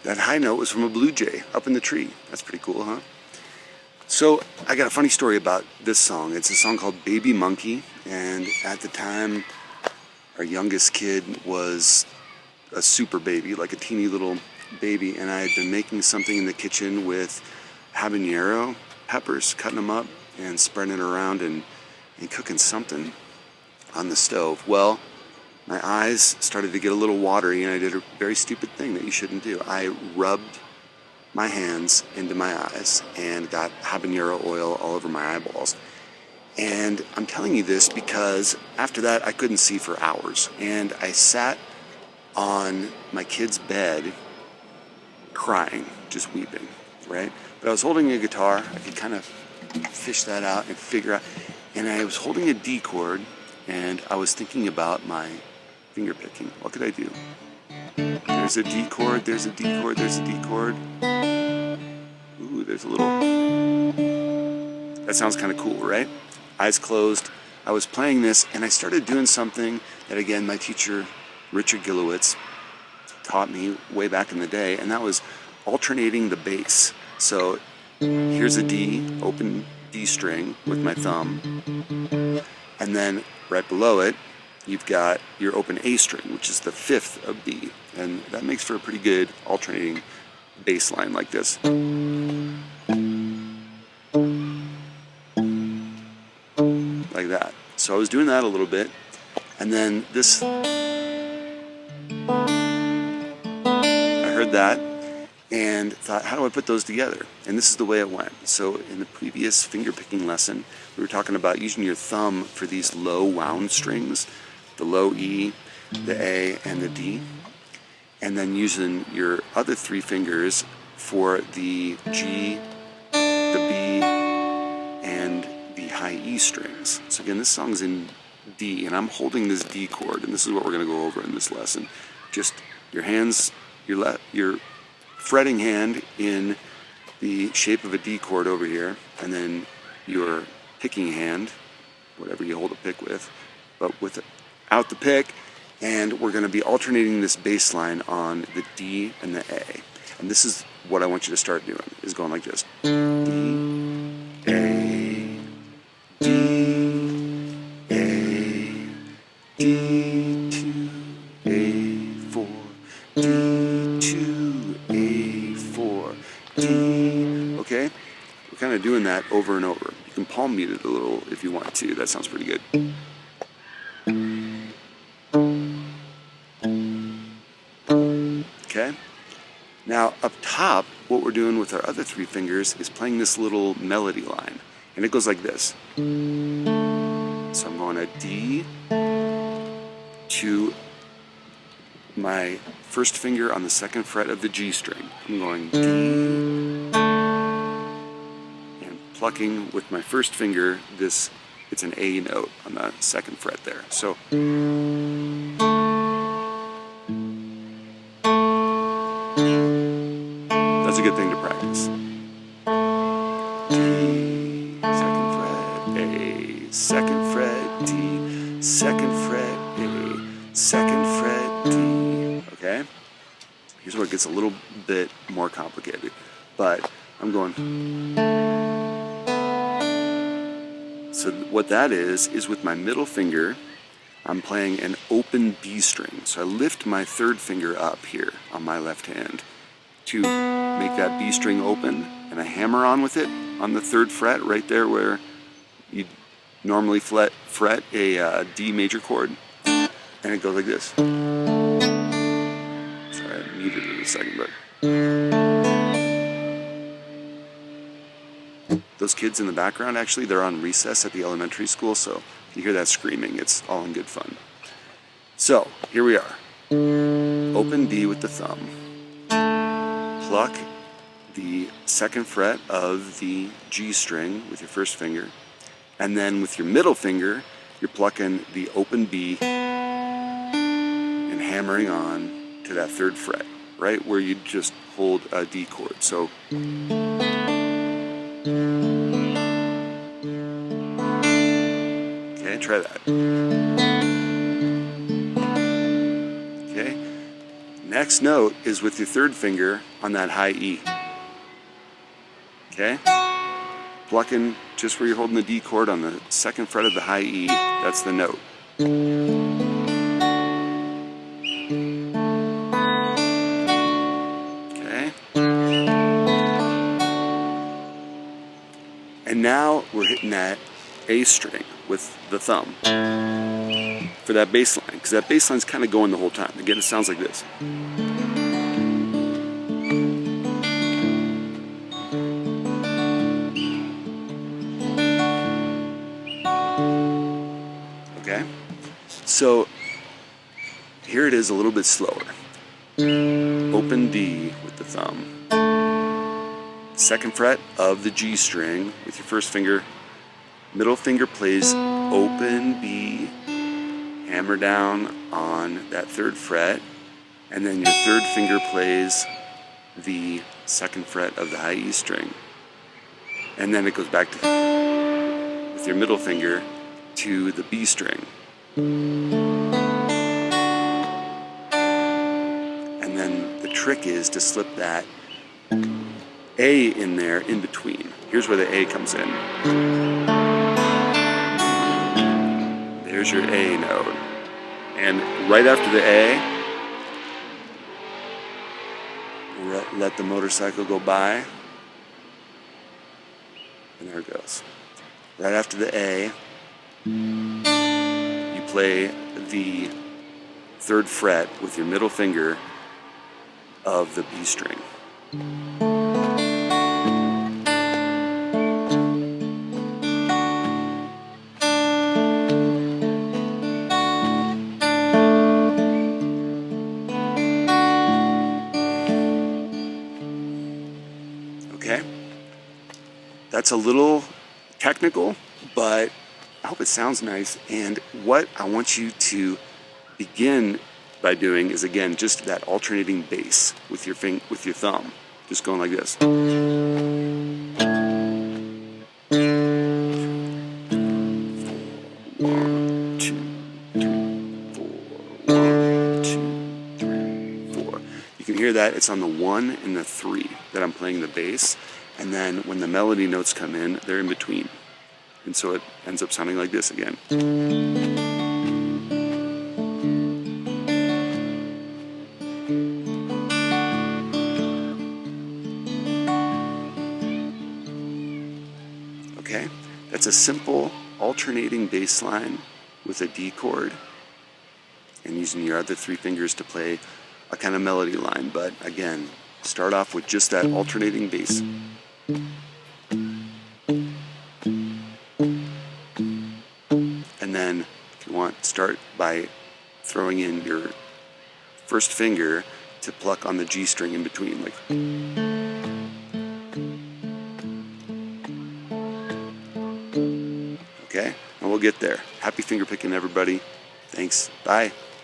That high note was from a blue jay up in the tree. That's pretty cool, huh? So I got a funny story about this song. It's a song called Baby Monkey, and at the time our youngest kid was a super baby, like a teeny little baby, and I had been making something in the kitchen with habanero peppers, cutting them up and spreading it around and cooking something on the stove. Well, my eyes started to get a little watery, and I did a very stupid thing that you shouldn't do. I rubbed my hands into my eyes and got habanero oil all over my eyeballs. And I'm telling you this because after that I couldn't see for hours, and I sat on my kid's bed crying, just weeping, right? But I was holding a guitar. I could kind of fish that out and figure out, and I was holding a D chord, and I was thinking about my finger picking. What could I do? There's a D chord, there's a D chord, there's a D chord. Ooh, there's a little... That sounds kind of cool, right? Eyes closed. I was playing this, and I started doing something that, again, my teacher, Richard Gillowitz, taught me way back in the day, and that was alternating the bass. So here's a D, open D string with my thumb, and then right below it, you've got your open A string, which is the fifth of B, and that makes for a pretty good alternating bass line like this. Like that. So I was doing that a little bit, and then this, I heard that and thought, how do I put those together? And this is the way it went. So in the previous finger picking lesson, we were talking about using your thumb for these low wound strings, the low E, the A, and the D, and then using your other three fingers for the G, the B, and the high E strings. So again, this song's in D, and I'm holding this D chord, and this is what we're going to go over in this lesson. Just your hands, your fretting hand in the shape of a D chord over here, and then your picking hand, whatever you hold a pick with, but without the pick, and we're going to be alternating this bass line on the D and the A. And this is what I want you to start doing, is going like this. D, A, D, A, D2, A4, D2, A4, D. Okay? We're kind of doing that over and over. You can palm mute it a little if you want to. That sounds pretty good. Okay? Now, up top, what we're doing with our other three fingers is playing this little melody line. And it goes like this. So I'm going a D to my first finger on the second fret of the G string. I'm going D, and plucking with my first finger this, it's an A note on the second fret there. So that's a good thing to practice. D, second fret, A, second fret, D, second fret, A, second fret, D. Okay? Here's where it gets a little bit more complicated. But I'm going. So what that is with my middle finger, I'm playing an open B string. So I lift my third finger up here on my left hand to make that B string open, and I hammer on with it on the third fret right there where you normally fret a D major chord, and it goes like this. Sorry, I muted it a second, but those kids in the background, actually, they're on recess at the elementary school, so if you hear that screaming, it's all in good fun. So, here we are. Open D with the thumb. Pluck the second fret of the G string with your first finger, and then with your middle finger, you're plucking the open B and hammering on to that third fret, right where you just hold a D chord. So okay, try that. Okay, next note is with your third finger on that high E. Okay, plucking just where you're holding the D chord on the second fret of the high E, that's the note. Okay, and now we're hitting that A string with the thumb for that bass line, because that bass line's kind of going the whole time. Again, it sounds like this. Okay, so here it is a little bit slower. Open D with the thumb. Second fret of the G string with your first finger. Middle finger plays open B, hammer down on that third fret, and then your third finger plays the second fret of the high E string. And then it goes back to, with your middle finger, to the B string. And then the trick is to slip that A in there in between. Here's where the A comes in. There's your A note. And right after the A, let the motorcycle go by. And there it goes. Right after the A, you play the third fret with your middle finger of the B string. Okay, that's a little technical, but I hope it sounds nice. And what I want you to begin by doing is, again, just that alternating bass with your thumb, just going like this. 1, 2, 3, 4. 1, 2, 3, 4. You can hear that it's on the 1 and the 3 that I'm playing the bass, and then when the melody notes come in, they're in between, and so it ends up sounding like this again. Okay, that's a simple alternating bass line with a D chord and using your other 3 fingers to play a kind of melody line. But again, start off with just that alternating bass. And then, if you want, start by throwing in your first finger to pluck on the G string in between, like. Okay, and we'll get there. Happy finger picking, everybody. Thanks. Bye.